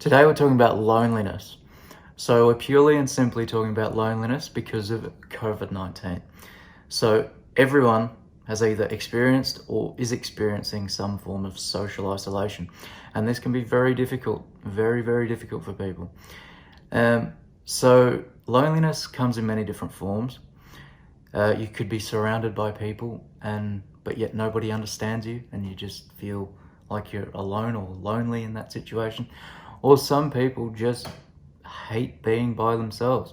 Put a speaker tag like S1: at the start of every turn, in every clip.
S1: Today we're talking about loneliness. So we're purely and simply talking about loneliness because of COVID-19. So everyone has either experienced or is experiencing some form of social isolation. And this can be very difficult, very, very difficult for people. So loneliness comes in many different forms. You could be surrounded by people but yet nobody understands you and you just feel like you're alone or lonely in that situation. Or some people just hate being by themselves.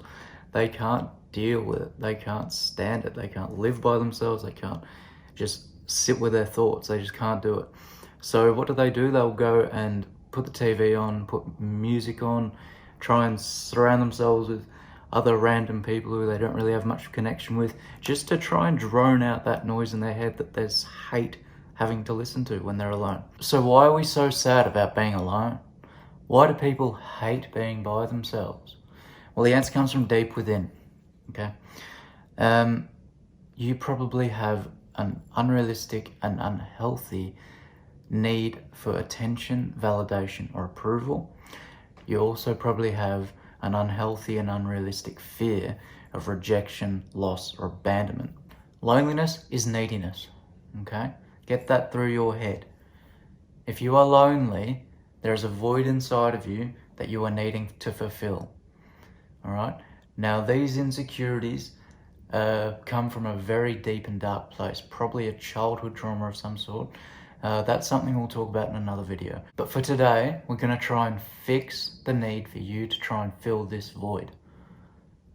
S1: They can't deal with it. They can't stand it. They can't live by themselves. They can't just sit with their thoughts. They just can't do it. So what do? They'll go and put the TV on, put music on, try and surround themselves with other random people who they don't really have much connection with, just to try and drone out that noise in their head that there's hate having to listen to when they're alone. So why are we so sad about being alone? Why do people hate being by themselves? Well, the answer comes from deep within, okay? You probably have an unrealistic and unhealthy need for attention, validation, or approval. You also probably have an unhealthy and unrealistic fear of rejection, loss, or abandonment. Loneliness is neediness, okay? Get that through your head. If you are lonely, there is a void inside of you that you are needing to fulfill, all right? Now, these insecurities come from a very deep and dark place, probably a childhood trauma of some sort. That's something we'll talk about in another video. But for today, we're going to try and fix the need for you to try and fill this void.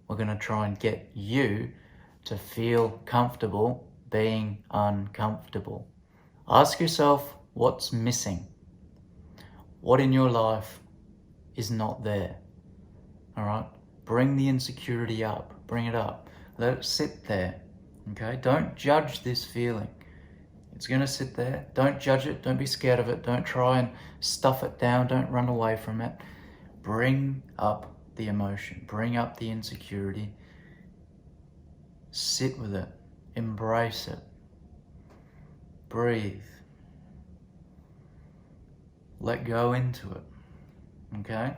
S1: We're going to try and get you to feel comfortable being uncomfortable. Ask yourself what's missing. What in your life is not there? All right? Bring the insecurity up. Bring it up. Let it sit there. Okay? Don't judge this feeling. It's going to sit there. Don't judge it. Don't be scared of it. Don't try and stuff it down. Don't run away from it. Bring up the emotion. Bring up the insecurity. Sit with it. Embrace it. Breathe. Let go into it. Okay?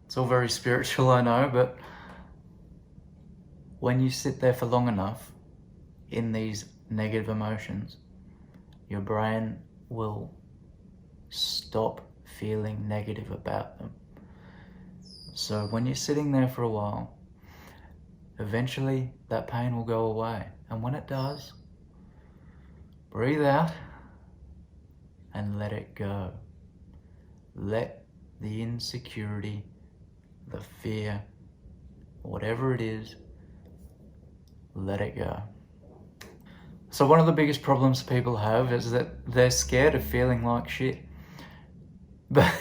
S1: It's all very spiritual, I know, but when you sit there for long enough in these negative emotions, your brain will stop feeling negative about them. So when you're sitting there for a while, eventually that pain will go away. And when it does, breathe out and let it go. Let the insecurity, the fear, whatever it is, let it go. So one of the biggest problems people have is that they're scared of feeling like shit. But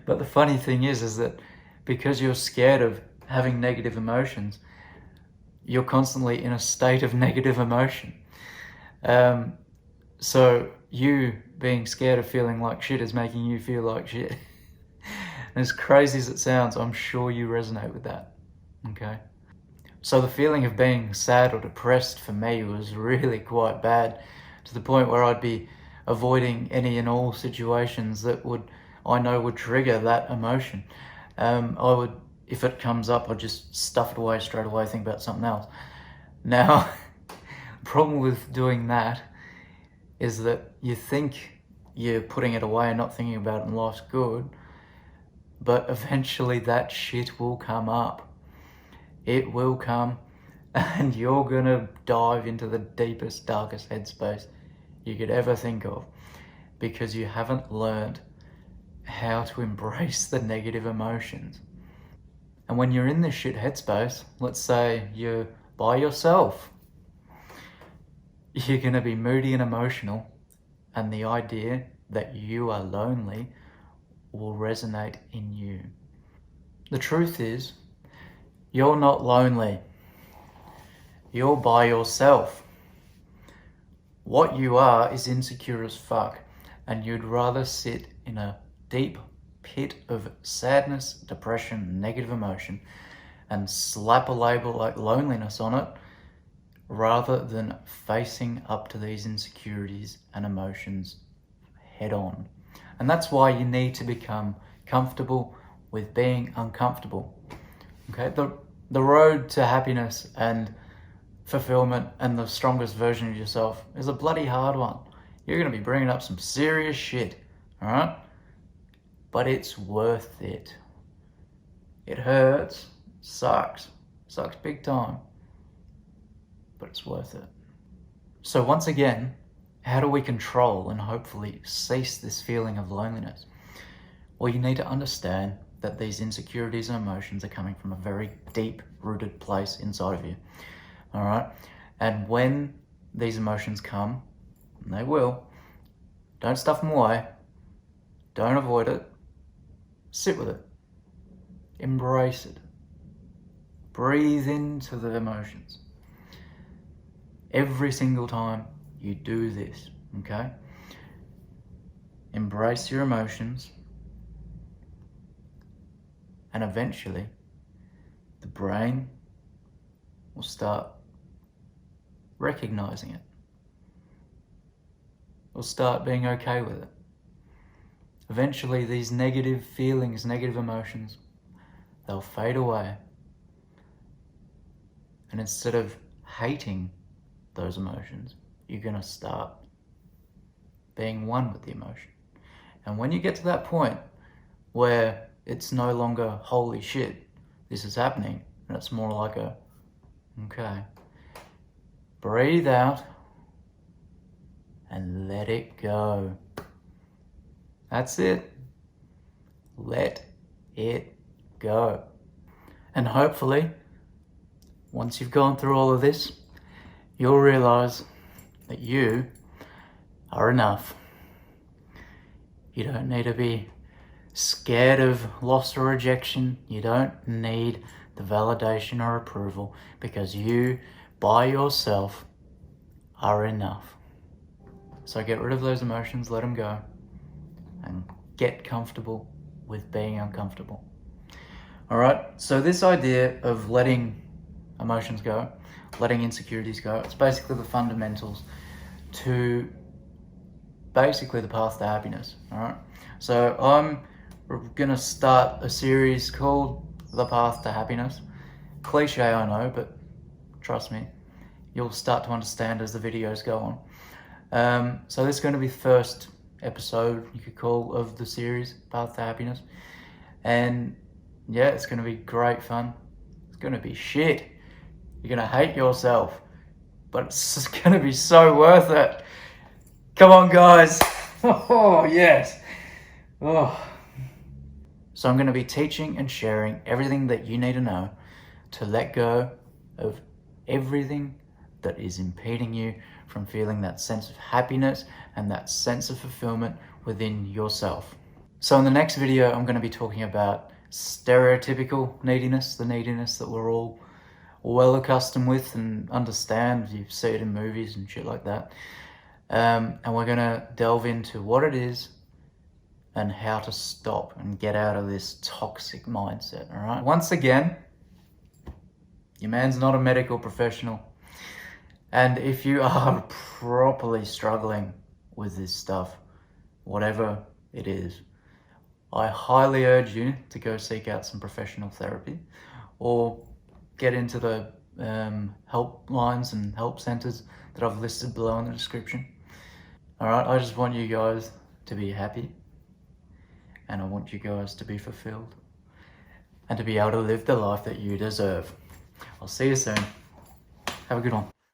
S1: the funny thing is that because you're scared of having negative emotions, you're constantly in a state of negative emotion. So you being scared of feeling like shit is making you feel like shit. And as crazy as it sounds, I'm sure you resonate with that, okay? So the feeling of being sad or depressed for me was really quite bad, to the point where I'd be avoiding any and all situations that I know would trigger that emotion. If it comes up, I'd just stuff it away straight away, think about something else. Now, the problem with doing that is that you think you're putting it away and not thinking about it and life's good, but eventually that shit will come up. It will come, and you're gonna dive into the deepest, darkest headspace you could ever think of, because you haven't learned how to embrace the negative emotions. And when you're in this shit headspace, let's say you're by yourself, you're gonna be moody and emotional, and the idea that you are lonely will resonate in you. The truth is, you're not lonely. You're by yourself. What you are is insecure as fuck, and you'd rather sit in a deep pit of sadness, depression, negative emotion, and slap a label like loneliness on it, rather than facing up to these insecurities and emotions head on. And that's why you need to become comfortable with being uncomfortable. Okay, the road to happiness and fulfillment and the strongest version of yourself is a bloody hard one. You're going to be bringing up some serious shit, all right? But it's worth it. It hurts, sucks big time, but it's worth it. So once again, how do we control and hopefully cease this feeling of loneliness? Well, you need to understand that these insecurities and emotions are coming from a very deep-rooted place inside of you, all right? And when these emotions come, and they will, don't stuff them away, don't avoid it, sit with it, embrace it, breathe into the emotions. Every single time you do this, okay? Embrace your emotions, and eventually the brain will start recognizing it. Will start being okay with it. Eventually these negative feelings, negative emotions, they'll fade away. And instead of hating those emotions, you're going to start being one with the emotion. And when you get to that point where it's no longer, holy shit, this is happening, and it's more like a, okay, breathe out and let it go. That's it. Let it go. And hopefully, once you've gone through all of this, you'll realize that you are enough. You don't need to be scared of loss or rejection. You don't need the validation or approval, because you, by yourself, are enough. So get rid of those emotions, let them go, and get comfortable with being uncomfortable. All right, so this idea of letting emotions go, letting insecurities go, it's basically the fundamentals to basically the path to happiness. All right, so I'm gonna start a series called The Path to Happiness. Cliche, I know, but trust me, you'll start to understand as the videos go on. So this is going to be the first episode, you could call, of the series, Path to Happiness. And yeah, it's going to be great fun. It's going to be shit. You're going to hate yourself, but it's going to be so worth it. Come on, guys. Oh, yes. Oh. So I'm going to be teaching and sharing everything that you need to know to let go of everything that is impeding you from feeling that sense of happiness and that sense of fulfillment within yourself. So in the next video, I'm going to be talking about stereotypical neediness, the neediness that we're all well accustomed with and understand. You see it in movies and shit like that. And we're going to delve into what it is and how to stop and get out of this toxic mindset, all right? Once again, your man's not a medical professional. And if you are properly struggling with this stuff, whatever it is, I highly urge you to go seek out some professional therapy or get into the help lines and help centers that I've listed below in the description. All right, I just want you guys to be happy, and I want you guys to be fulfilled and to be able to live the life that you deserve. I'll see you soon. Have a good one.